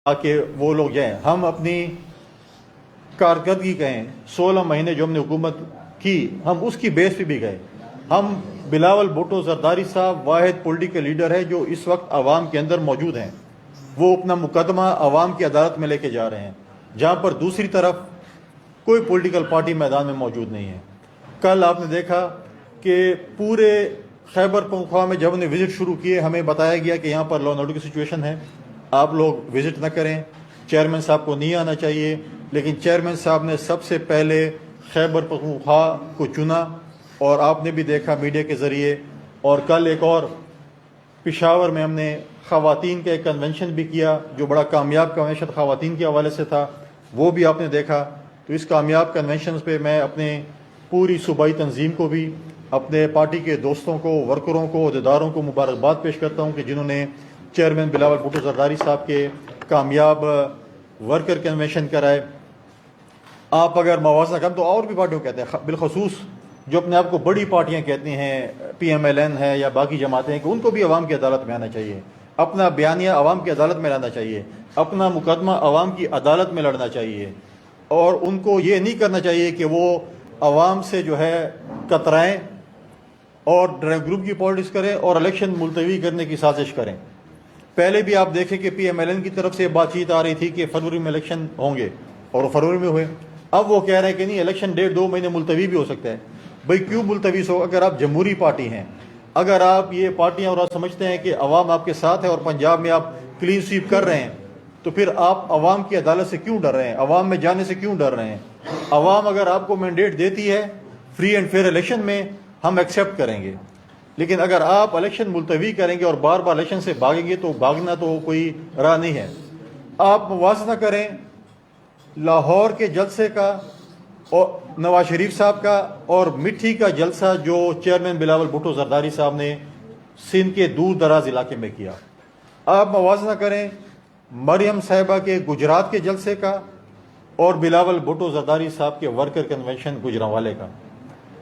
کہ وہ لوگ جائیں. ہم اپنی کارکردگی کہیں 16 مہینے جو ہم نے حکومت کی ہم اس کی بیس پہ بھی گئے. ہم بلاول بھٹو زرداری صاحب واحد پولیٹیکل لیڈر ہے جو اس وقت عوام کے اندر موجود ہیں. وہ اپنا مقدمہ عوام کی عدالت میں لے کے جا رہے ہیں جہاں پر دوسری طرف کوئی پولیٹیکل پارٹی میدان میں موجود نہیں ہے. کل آپ نے دیکھا کہ پورے خیبر پختونخوا میں جب ہم نے وزٹ شروع کیے ہمیں بتایا گیا کہ یہاں پر لا اینڈ آرڈر کی سچویشن ہے, آپ لوگ وزٹ نہ کریں, چیئرمین صاحب کو نہیں آنا چاہیے. لیکن چیئرمین صاحب نے سب سے پہلے خیبر پختونخوا کو چنا اور آپ نے بھی دیکھا میڈیا کے ذریعے. اور کل ایک اور پشاور میں ہم نے خواتین کا ایک کنونشن بھی کیا جو بڑا کامیاب کنونشن خواتین کے حوالے سے تھا, وہ بھی آپ نے دیکھا. تو اس کامیاب کنونشن پہ میں اپنے پوری صوبائی تنظیم کو بھی, اپنے پارٹی کے دوستوں کو, ورکروں کو, عہدیداروں کو مبارکباد پیش کرتا ہوں کہ جنہوں نے چیئرمین بلاول بھٹو زرداری صاحب کے کامیاب ورکر کنونشن کرائے. آپ اگر موازنہ کریں تو اور بھی پارٹیوں کہتے ہیں, بالخصوص جو اپنے آپ کو بڑی پارٹیاں کہتی ہیں, پی ایم ایل این ہے یا باقی جماعتیں ہیں, کہ ان کو بھی عوام کی عدالت میں آنا چاہیے, اپنا بیانیہ عوام کی عدالت میں لانا چاہیے, اپنا مقدمہ عوام کی عدالت میں لڑنا چاہیے. اور ان کو یہ نہیں کرنا چاہیے کہ وہ عوام سے جو ہے کترائیں اور ڈرائیو گروپ کی پالیٹکس کریں اور الیکشن ملتوی کرنے کی سازش کریں. پہلے بھی آپ دیکھیں کہ پی ایم ایل این کی طرف سے بات چیت آ رہی تھی کہ فروری میں الیکشن ہوں گے اور وہ فروری میں ہوئے. اب وہ کہہ رہے ہیں کہ نہیں الیکشن 1.5-2 مہینے ملتوی بھی ہو سکتا ہے. بھئی کیوں ملتوی ہو؟ اگر آپ جمہوری پارٹی ہیں, اگر آپ یہ پارٹیاں اور آپ سمجھتے ہیں کہ عوام آپ کے ساتھ ہے اور پنجاب میں آپ کلین سویپ کر رہے ہیں, تو پھر آپ عوام کی عدالت سے کیوں ڈر رہے ہیں؟ عوام میں جانے سے کیوں ڈر رہے ہیں؟ عوام اگر آپ کو مینڈیٹ دیتی ہے فری اینڈ فیئر الیکشن میں, ہم ایکسیپٹ کریں گے. لیکن اگر آپ الیکشن ملتوی کریں گے اور بار بار الیکشن سے بھاگیں گے تو بھاگنا تو کوئی راہ نہیں ہے. آپ موازنہ کریں لاہور کے جلسے کا اور نواز شریف صاحب کا اور مٹھی کا جلسہ جو چیئرمین بلاول بھٹو زرداری صاحب نے سندھ کے دور دراز علاقے میں کیا. آپ موازنہ کریں مریم صاحبہ کے گجرات کے جلسے کا اور بلاول بھٹو زرداری صاحب کے ورکر کنونشن گجرانوالے کا.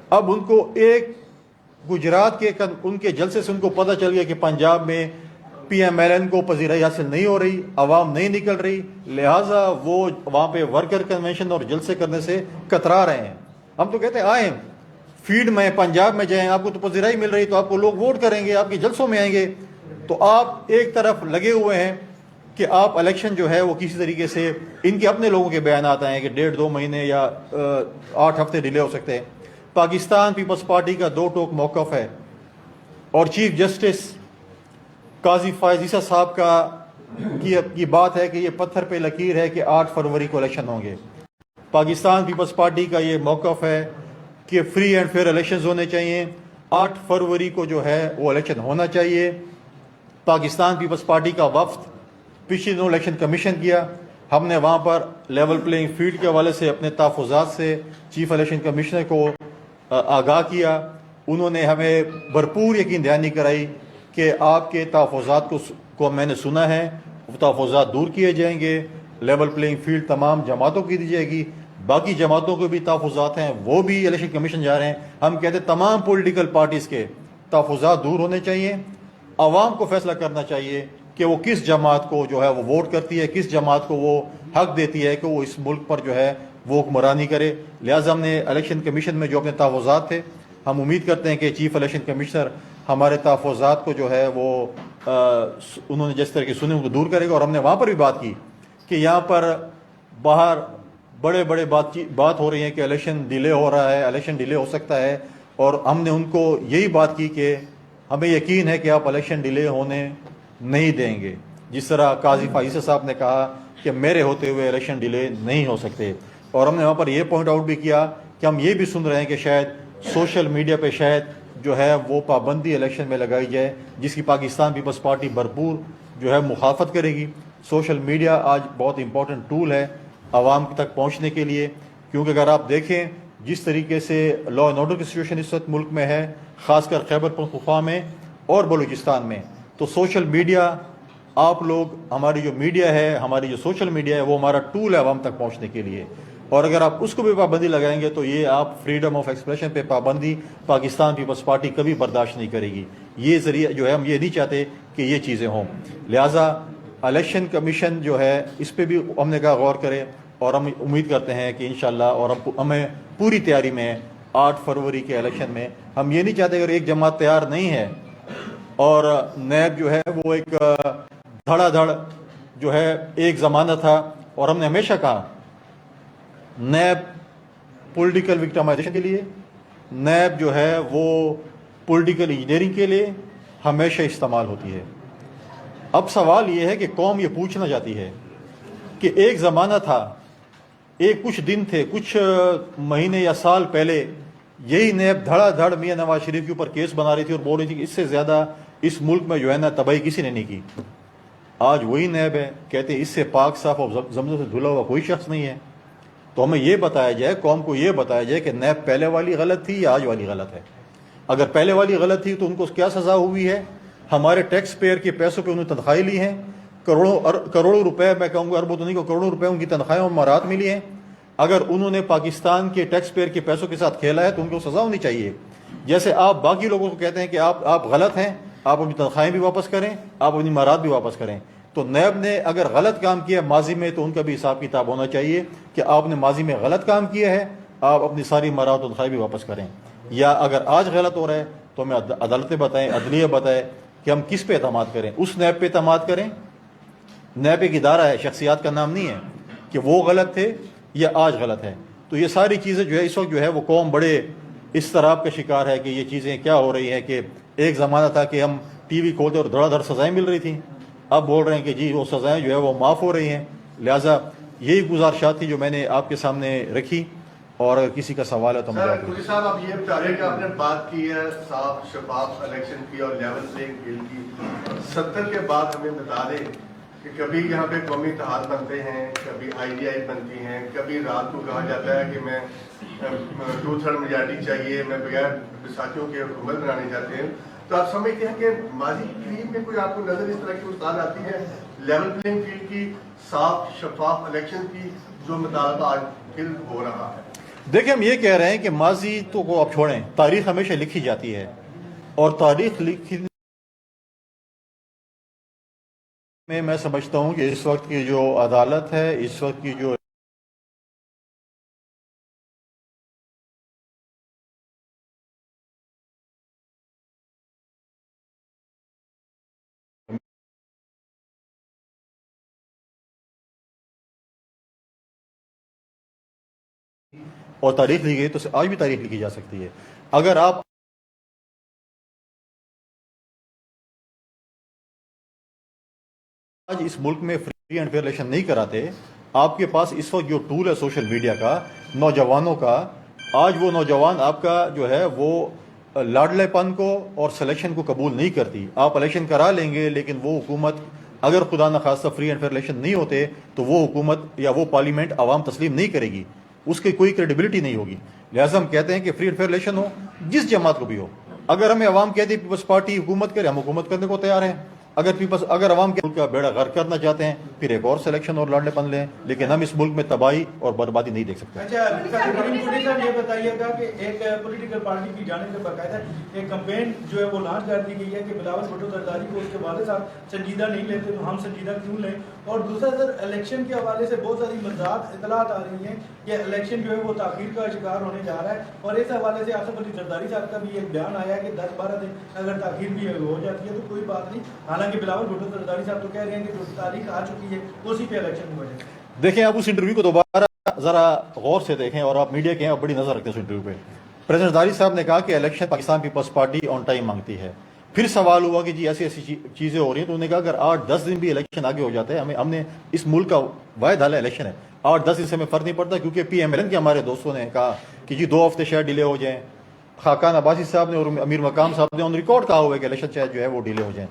اب ان کو ایک گجرات کے ان کے جلسے سے ان کو پتہ چل گیا کہ پنجاب میں پی ایم ایل این کو پذیرائی حاصل نہیں ہو رہی, عوام نہیں نکل رہی, لہٰذا وہ وہاں پہ ورکر کنونشن اور جلسے کرنے سے کترا رہے ہیں. ہم تو کہتے ہیں آئیں فیلڈ میں پنجاب میں جائیں, آپ کو تو پذیرائی مل رہی تو آپ کو لوگ ووٹ کریں گے, آپ کے جلسوں میں آئیں گے. تو آپ ایک طرف لگے ہوئے ہیں کہ آپ الیکشن جو ہے وہ کسی طریقے سے, ان کے اپنے لوگوں کے بیانات آئے ہیں کہ 1.5-2 مہینے یا 8 ہفتے ڈیلے ہو سکتے ہیں. پاکستان پیپلز پارٹی کا 2 ٹوک موقف ہے اور چیف جسٹس قاضی فائز عیسیٰ صاحب کی بات ہے کہ یہ پتھر پہ لکیر ہے کہ 8 فروری کو الیکشن ہوں گے. پاکستان پیپلز پارٹی کا یہ موقف ہے کہ فری اینڈ فیئر الیکشنز ہونے چاہیے, 8 فروری کو جو ہے وہ الیکشن ہونا چاہیے. پاکستان پیپلز پارٹی کا وفد پچھلے دنوں الیکشن کمیشن کیا, ہم نے وہاں پر لیول پلینگ فیلڈ کے حوالے سے اپنے تحفظات سے چیف الیکشن کمشنر کو آگاہ کیا. انہوں نے ہمیں بھرپور یقین دہانی کرائی کہ آپ کے تحفظات کو میں نے سنا ہے, وہ تحفظات دور کیے جائیں گے. لیول پلینگ فیلڈ تمام جماعتوں کی دی جائے گی, باقی جماعتوں کے بھی تحفظات ہیں وہ بھی الیکشن کمیشن جا رہے ہیں. ہم کہتے ہیں تمام پولیٹیکل پارٹیز کے تحفظات دور ہونے چاہیے. عوام کو فیصلہ کرنا چاہیے کہ وہ کس جماعت کو جو ہے وہ ووٹ کرتی ہے, کس جماعت کو وہ حق دیتی ہے کہ وہ اس ملک پر جو ہے وہ حکمرانی کرے. لہٰذا ہم نے الیکشن کمیشن میں جو اپنے تحفظات تھے, ہم امید کرتے ہیں کہ چیف الیکشن کمشنر ہمارے تحفظات کو جو ہے وہ انہوں نے جس طرح کی سنے ان کو دور کرے گا. اور ہم نے وہاں پر بھی بات کی کہ یہاں پر باہر بڑے بات ہو رہی ہے کہ الیکشن ڈیلے ہو رہا ہے, الیکشن ڈیلے ہو سکتا ہے, اور ہم نے ان کو یہی بات کی کہ ہمیں یقین ہے کہ آپ الیکشن ڈیلے ہونے نہیں دیں گے. جس طرح قاضی فائز صاحب نے کہا کہ میرے ہوتے ہوئے الیکشن ڈیلے نہیں ہو سکتے. اور ہم نے وہاں پر یہ پوائنٹ آؤٹ بھی کیا کہ ہم یہ بھی سن رہے ہیں کہ شاید سوشل میڈیا پہ شاید جو ہے وہ پابندی الیکشن میں لگائی جائے, جس کی پاکستان پیپلز پارٹی بھرپور جو ہے مخالفت کرے گی. سوشل میڈیا آج بہت امپورٹنٹ ٹول ہے عوام تک پہنچنے کے لیے, کیونکہ اگر آپ دیکھیں جس طریقے سے لا اینڈ آرڈر کی سچویشن اس وقت ملک میں ہے, خاص کر خیبر پختونخوا میں اور بلوچستان میں, تو سوشل میڈیا, آپ لوگ, ہماری جو میڈیا ہے, ہماری جو سوشل میڈیا ہے, وہ ہمارا ٹول ہے عوام تک پہنچنے کے لیے. اور اگر آپ اس کو بھی پابندی لگائیں گے تو یہ آپ فریڈم آف ایکسپریشن پہ پابندی پاکستان پیپلز پارٹی کبھی برداشت نہیں کرے گی. یہ ذریعہ جو ہے ہم یہ نہیں چاہتے کہ یہ چیزیں ہوں. لہٰذا الیکشن کمیشن جو ہے اس پہ بھی ہم نے کہا غور کرے، اور ہم امید کرتے ہیں کہ انشاءاللہ، اور ہمیں پوری تیاری میں 8 فروری کے الیکشن میں ہم یہ نہیں چاہتے اگر ایک جماعت تیار نہیں ہے اور نیب جو ہے وہ ایک دھڑا دھڑ جو ہے ایک زمانہ تھا، اور ہم نے ہمیشہ کہا نیب پولیٹیکل وکٹمائزیشن کے لیے، نیب جو ہے وہ پولیٹیکل انجینئرنگ کے لیے ہمیشہ استعمال ہوتی ہے۔ اب سوال یہ ہے کہ قوم یہ پوچھنا چاہتی ہے کہ ایک زمانہ تھا، ایک کچھ دن تھے، کچھ مہینے یا سال پہلے یہی نیب دھڑا دھڑ میاں نواز شریف کے اوپر کیس بنا رہی تھی اور بول رہی تھی کہ اس سے زیادہ اس ملک میں جو ہے نا تباہی کسی نے نہیں کی۔ آج وہی نیب ہے، کہتے ہیں اس سے پاک صاف اور زمزم سے دھلا ہوا کوئی شخص نہیں ہے۔ تو ہمیں یہ بتایا جائے، قوم کو یہ بتایا جائے کہ نیب پہلے والی غلط تھی یا آج والی غلط ہے۔ اگر پہلے والی غلط تھی تو ان کو کیا سزا ہوئی ہے؟ ہمارے ٹیکس پیئر کے پیسوں پہ انہوں نے تنخواہیں لی ہیں، کروڑوں روپے، میں کہوں گا اربوں تو نہیں کہ کروڑوں روپے ان کی تنخواہیں اور مہارات ملی ہیں۔ اگر انہوں نے پاکستان کے ٹیکس پیئر کے پیسوں کے ساتھ کھیلا ہے تو ان کو سزا ہونی چاہیے۔ جیسے آپ باقی لوگوں کو کہتے ہیں کہ آپ غلط ہیں، آپ اپنی تنخواہیں بھی واپس کریں، آپ اپنی مہارات بھی واپس کریں، تو نیب نے اگر غلط کام کیا ماضی میں تو ان کا بھی حساب کتاب ہونا چاہیے کہ آپ نے ماضی میں غلط کام کیا ہے، آپ اپنی ساری مہارات و تنخواہیں بھی واپس کریں۔ یا اگر آج غلط ہو رہا ہے تو ہمیں عدالتیں بتائیں، عدلیہ بتائیں کہ ہم کس پہ اعتماد کریں، اس نیب پہ اعتماد کریں۔ نیب ایک ادارہ ہے، شخصیات کا نام نہیں ہے کہ وہ غلط تھے یا آج غلط ہے۔ تو یہ ساری چیزیں جو ہے اس وقت جو ہے وہ قوم بڑے اضطراب کا شکار ہے کہ یہ چیزیں کیا ہو رہی ہیں، کہ ایک زمانہ تھا کہ ہم ٹی وی کھولتے اور دھڑا دھڑ سزائیں مل رہی تھیں، اب بول رہے ہیں کہ جی وہ سزائیں جو ہے وہ معاف ہو رہی ہیں۔ لہٰذا یہی گزارشات تھی جو میں نے آپ کے سامنے رکھی، اور اگر کسی کا سوال ہے تو سر کوئی صاحب آپ یہ بتا رہے ہیں کہ آپ نے بات کی ہے صاف شفاف الیکشن کی اور لیول پلینگ فیلڈ کی، 70 کے بعد ہمیں بتا دیں کہ کبھی یہاں پہ قومی اتحاد بنتے ہیں، کبھی IDI بنتی ہیں، کبھی رات کو کہا جاتا ہے کہ میں 2/3 میجارٹی چاہیے، میں بغیر بیساکھیوں کے حکومت بنانے چاہتے ہیں۔ تو آپ سمجھتے ہیں کہ ماضی قریب میں کوئی آپ کو نظر اس طرح کی استاد آتی ہے لیول پلینگ فیلڈ کی، صاف شفاف الیکشن کی، جو مطالبہ آج پھر ہو رہا ہے؟ دیکھیں ہم یہ کہہ رہے ہیں کہ ماضی تو کو آپ چھوڑیں، تاریخ ہمیشہ لکھی جاتی ہے، اور تاریخ لکھنے میں سمجھتا ہوں کہ اس وقت کی جو عدالت ہے، اس وقت کی جو اور تاریخ لکھی گئی تو آج بھی تاریخ لکھی جا سکتی ہے۔ اگر آپ آج اس ملک میں فری اینڈ فیئر الیکشن نہیں کراتے، آپ کے پاس اس وقت جو ٹول ہے سوشل میڈیا کا، نوجوانوں کا، آج وہ نوجوان آپ کا جو ہے وہ لاڈلے پن کو اور سلیکشن کو قبول نہیں کرتی۔ آپ الیکشن کرا لیں گے لیکن وہ حکومت اگر خدا نخواستہ فری اینڈ فیئر الیکشن نہیں ہوتے تو وہ حکومت یا وہ پارلیمنٹ عوام تسلیم نہیں کرے گی، اس کی کوئی کریڈیبلٹی نہیں ہوگی۔ لہٰذا ہم کہتے ہیں کہ فری اینڈ فیئر الیکشن ہو، جس جماعت کو بھی ہو۔ اگر ہمیں عوام کہتے ہیں پیپلز پارٹی حکومت کرے، ہم حکومت کرنے کو تیار ہیں۔ اگر عوام کے ملک کا بیڑا غرق کرنا چاہتے ہیں پھر ایک اور سلیکشن اور لاڈلے پن لیں، لیکن ہم اس ملک میں تباہی اور بربادی نہیں دیکھ سکتے۔ اچھا صاحب یہ بتائیے گا کہ ایک پولیٹیکل پارٹی کی جانب سے باقاعدہ ایک کمپین جو ہے وہ لانچ کر دی گئی ہے کہ بلاول بھٹو زرداری کو اس کے والد صاحب سنجیدہ نہیں لیتے تو ہم سنجیدہ کیوں لیں؟ اور دوسرا سر الیکشن کے حوالے سے بہت ساری مزاحت اطلاعات آ رہی ہیں کہ الیکشن جو ہے وہ تاخیر کا شکار ہونے جا رہا ہے، اور اس حوالے سے آصف علی زرداری صاحب کا بھی ایک بیان آیا ہے کہ 10-12 دن اگر تاخیر بھی ہو جاتی ہے تو کوئی بات نہیں، حالانکہ بلاول بھٹو زرداری صاحب تو کہہ رہے ہیں کہ جو تاریخ آ چکی ہے اسی پہ الیکشن ہوا جائے۔ دیکھیں آپ اس انٹرویو کو دوبارہ ذرا غور سے دیکھیں، اور آپ میڈیا کے ہیں، آپ بڑی نظر رکھتے ہیں اس انٹرویو پہ۔ پریزیڈنٹ زرداری صاحب نے کہا کہ election Pakistan Peoples Party on time مانگتی ہے۔ پھر سوال ہوا کہ جی ایسی ایسی چیزیں ہو رہی ہیں، تو انہوں نے کہا اگر 8-10 دن بھی الیکشن آگے ہو جاتے ہیں، ہم نے اس ملک کا واحد حل ہے الیکشن ہے، 8-10 دن سے ہمیں فرق نہیں پڑتا، کیونکہ PMLN کے ہمارے دوستوں نے کہا کہ جی 2 ہفتے شاید ڈیلے ہو جائیں۔ خاقان عباسی صاحب نے اور امیر مقام صاحب نے آن ریکارڈ کہا ہوا ہے کہ الیکشن شاید جو ہے وہ ڈیلے ہو جائیں۔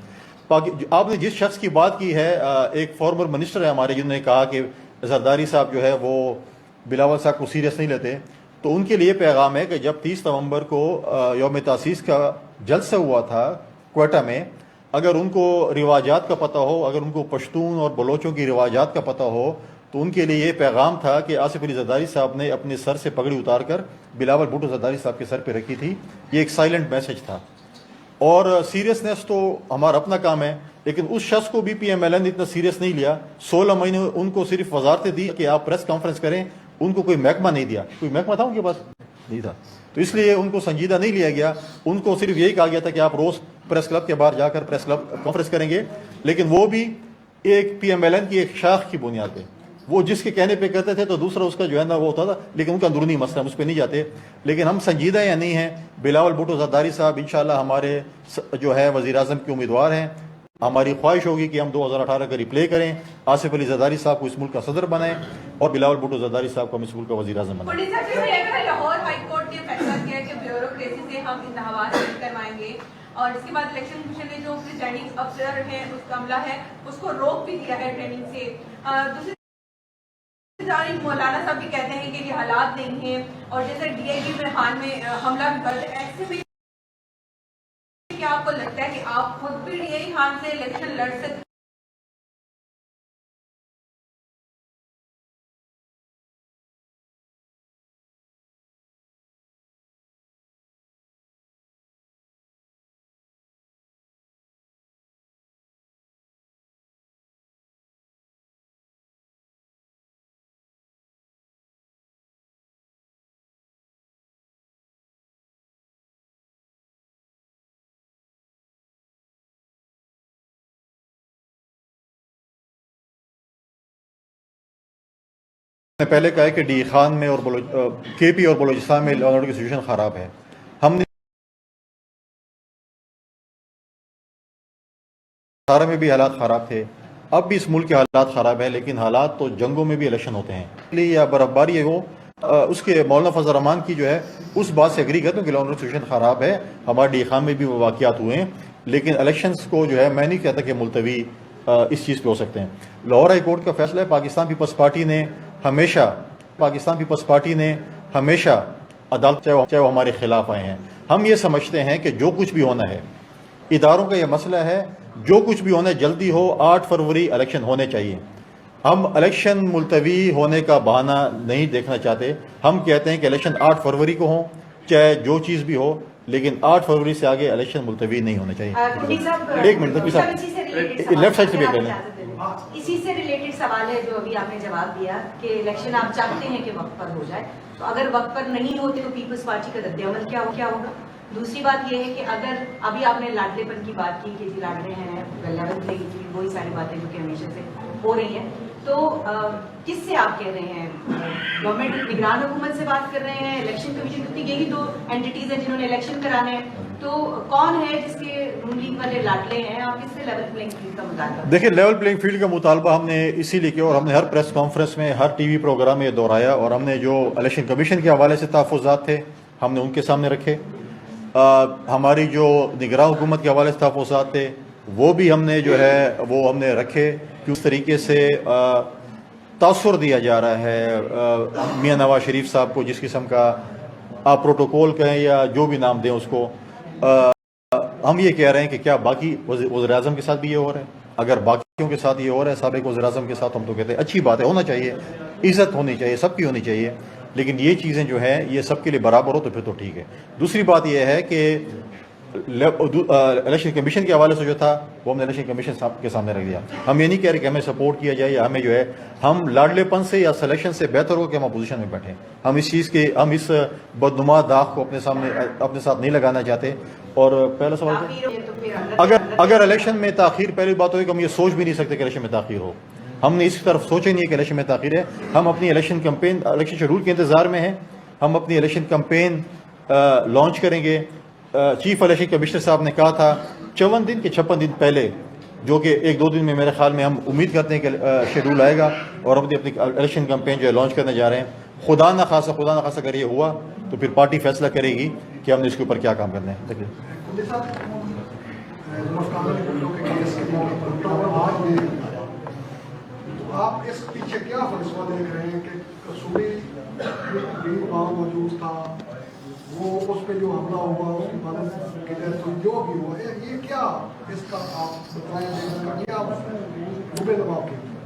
آپ نے جس شخص کی بات کی ہے، ایک فارمر منسٹر ہے ہمارے، جنہوں نے کہا کہ زرداری صاحب جو ہے وہ بلاول صاحب کو سیریس نہیں لیتے، تو ان کے لیے پیغام ہے کہ جب 30 نومبر کو یوم تاسیس کا جلسہ ہوا تھا کوئٹہ میں، اگر ان کو رواجات کا پتہ ہو، اگر ان کو پشتون اور بلوچوں کی رواجات کا پتہ ہو، تو ان کے لیے یہ پیغام تھا کہ آصف علی زرداری صاحب نے اپنے سر سے پگڑی اتار کر بلاول بھٹو زرداری صاحب کے سر پہ رکھی تھی۔ یہ ایک سائلنٹ میسج تھا۔ اور سیریسنیس تو ہمارا اپنا کام ہے، لیکن اس شخص کو بھی پی ایم ایل این نے اتنا سیریس نہیں لیا. 16 مہینے ان کو صرف وزارتیں دی کہ آپ پریس کانفرنس کریں، ان کو کوئی محکمہ نہیں دیا. کوئی محکمہ تھا ان کے پاس؟ نہیں تھا. تو اس لیے ان کو سنجیدہ نہیں لیا گیا. ان کو صرف یہی کہا گیا تھا کہ آپ روز پریس کلب کے باہر جا کر پریس کلب کانفرنس کریں گے، لیکن وہ بھی ایک پی ایم ایل این کی ایک شاخ کی بنیاد پہ. وہ جس کے کہنے پہ کرتے تھے تو دوسرا اس کا جو ہے نا وہ ہوتا تھا، لیکن ان کا اندرونی مسئلہ ہم اس پہ نہیں جاتے. لیکن ہم سنجیدہ یا نہیں ہیں. بلاول بھٹو زرداری صاحب انشاءاللہ ہمارے جو ہے وزیر اعظم کے امیدوار ہیں. ہماری خواہش ہوگی کہ ہم 2018 کا ریپلے کریں، آصف علی زرداری صاحب کو اس ملک کا صدر بنائیں اور بلاول بھٹو زرداری صاحب کو ہم اس ملک کا وزیر اعظم بنائیں. لاہور ہائی کورٹ نے فیصلہ کیا کہ بیوروکریسی سے ہم انتخابات نہیں کروائیں گے، اور اس کے بعد الیکشن کمیشن نے جو پریزائڈنگ افسر ہیں اس کا عملہ ہے اس کو روک بھی دیا ہے ٹریننگ سے. دوسری مولانا صاحب بھی کہتے ہیں کہ یہ حالات نہیں ہیں، اور جیسے ڈی آئی جی برہان میں حملہ بھی کرتے، ایسے میں کیا آپ کو لگتا ہے کہ آپ خود بھی ڈی آئی خان سے الیکشن لڑ سکتے؟ میں نے پہلے کہا ہے کہ ڈی خان میں اور کے پی اور بلوچستان میں لا اینڈ آرڈر کی سچویشن خراب ہے. ہم نے 18 میں بھی حالات خراب تھے، اب بھی اس ملک کے حالات خراب ہیں، لیکن حالات تو جنگوں میں بھی الیکشن ہوتے ہیں. یا برفباری ہے وہ اس کے مولانا فضل الرحمان کی جو ہے اس بات سے اگری کرتا ہوں کہ لا اینڈ آرڈر سچویشن خراب ہے. ہمارے ڈی خان میں بھی وہ واقعات ہوئے ہیں، لیکن الیکشنز کو جو ہے میں نہیں کہتا کہ ملتوی اس چیز پہ ہو سکتے ہیں. لاہور ہائی کورٹ کا فیصلہ ہے. پاکستان پیپلز پارٹی نے ہمیشہ عدالت چاہے وہ ہمارے خلاف آئے ہیں. ہم یہ سمجھتے ہیں کہ جو کچھ بھی ہونا ہے، اداروں کا یہ مسئلہ ہے، جو کچھ بھی ہونا ہے جلدی ہو. 8 فروری الیکشن ہونے چاہیے. ہم الیکشن ملتوی ہونے کا بہانہ نہیں دیکھنا چاہتے. ہم کہتے ہیں کہ الیکشن 8 فروری کو ہوں، چاہے جو چیز بھی ہو، لیکن 8 فروری سے آگے الیکشن ملتوی نہیں ہونے چاہیے. ایک منٹ لیفٹ سائڈ سے بھی کر لیں. اسی سے ریلیٹڈ سوال ہے جو ابھی آپ نے جواب دیا کہ الیکشن آپ چاہتے ہیں کہ وقت پر ہو جائے، تو اگر وقت پر نہیں ہوتے تو پیپلز پارٹی کا رد عمل کیا ہوگا؟ دوسری بات یہ ہے کہ اگر ابھی آپ نے لاڈلے پن کی بات کی کہ جی لاڈلے ہیں، لیول پلے کی، وہی ساری باتیں جو کہ ہمیشہ سے ہو رہی ہیں، تو کس سے آپ کہہ رہے ہیں؟ گورنمنٹ نگران حکومت سے بات کر رہے ہیں، الیکشن کمیشن، کیونکہ یہی دو اینٹیز ہیں جنہوں نے الیکشن کرانے ہیں، تو کون ہے جس کے نون لیگ والے لاڈلے ہیں؟ آپ کس سے لیول پلینگ فیلڈ کا مطالبہ؟ دیکھیں، لیول پلینگ فیلڈ کا مطالبہ ہم نے اسی لیے کیا، اور ہم نے ہر پریس کانفرنس میں، ہر ٹی وی پروگرام میں یہ دہرایا، اور ہم نے جو الیکشن کمیشن کے حوالے سے تحفظات تھے ہم نے ان کے سامنے رکھے. ہماری جو نگراں حکومت کے حوالے سے تحفظات تھے وہ بھی ہم نے جو ہے وہ ہم نے رکھے کہ اس طریقے سے تاثر دیا جا رہا ہے میاں نواز شریف صاحب کو، جس قسم کا آپ پروٹوکول کہیں یا جو بھی نام دیں اس کو. ہم یہ کہہ رہے ہیں کہ کیا باقی وزیر اعظم کے ساتھ بھی یہ ہو رہا ہے؟ اگر باقیوں کے ساتھ یہ ہو رہا ہے، سابق وزیر اعظم کے ساتھ، ہم تو کہتے ہیں اچھی بات ہے، ہونا چاہیے، عزت ہونی چاہیے، سب کی ہونی چاہیے، لیکن یہ چیزیں جو ہیں یہ سب کے لیے برابر ہو تو پھر تو ٹھیک ہے. دوسری بات یہ ہے کہ الیکشن کمیشن کے حوالے سے جو تھا وہ ہم نے الیکشن کمیشن کے سامنے رکھ دیا. ہم یہ نہیں کہہ رہے کہ ہمیں سپورٹ کیا جائے یا ہمیں جو ہے ہم لاڈلے پن سے یا سلیکشن سے بہتر ہو کہ ہم اپوزیشن میں بیٹھیں. ہم اس چیز کے ہم اس بدنما داغ کو اپنے ساتھ نہیں لگانا چاہتے. اور پہلا سوال اگر الیکشن میں تاخیر، پہلی بات ہوئی کہ ہم یہ سوچ بھی نہیں سکتے کہ الیکشن میں تاخیر ہو. ہم نے اس طرف سوچا نہیں ہے کہ الیکشن میں تاخیر ہے. ہم اپنی الیکشن کمپین، الیکشن شیڈول کے انتظار میں ہیں. ہم اپنی الیکشن کمپین لانچ کریں گے. چیف الیکشن کمشنر صاحب نے کہا تھا 54 دن کے 56 دن پہلے، جو کہ 1-2 دن میں میرے خیال میں ہم امید کرتے ہیں کہ شیڈول آئے گا اور ہم اپنی الیکشن کمپین جو ہے لانچ کرنے جا رہے ہیں. خدا نہ خاصہ اگر یہ ہوا تو پھر پارٹی فیصلہ کرے گی کہ ہم نے اس کے اوپر کیا کام کرنا ہے. آپ اس پیچھے کیا فلسفہ دیکھ رہے ہیں کہ قصوری موجود تھا، وہ اس پہ جو حملہ ہوا، اس کی مدد کی جائے جو بھی ہوا، یہ کیا اس کا آپ بتائیں؟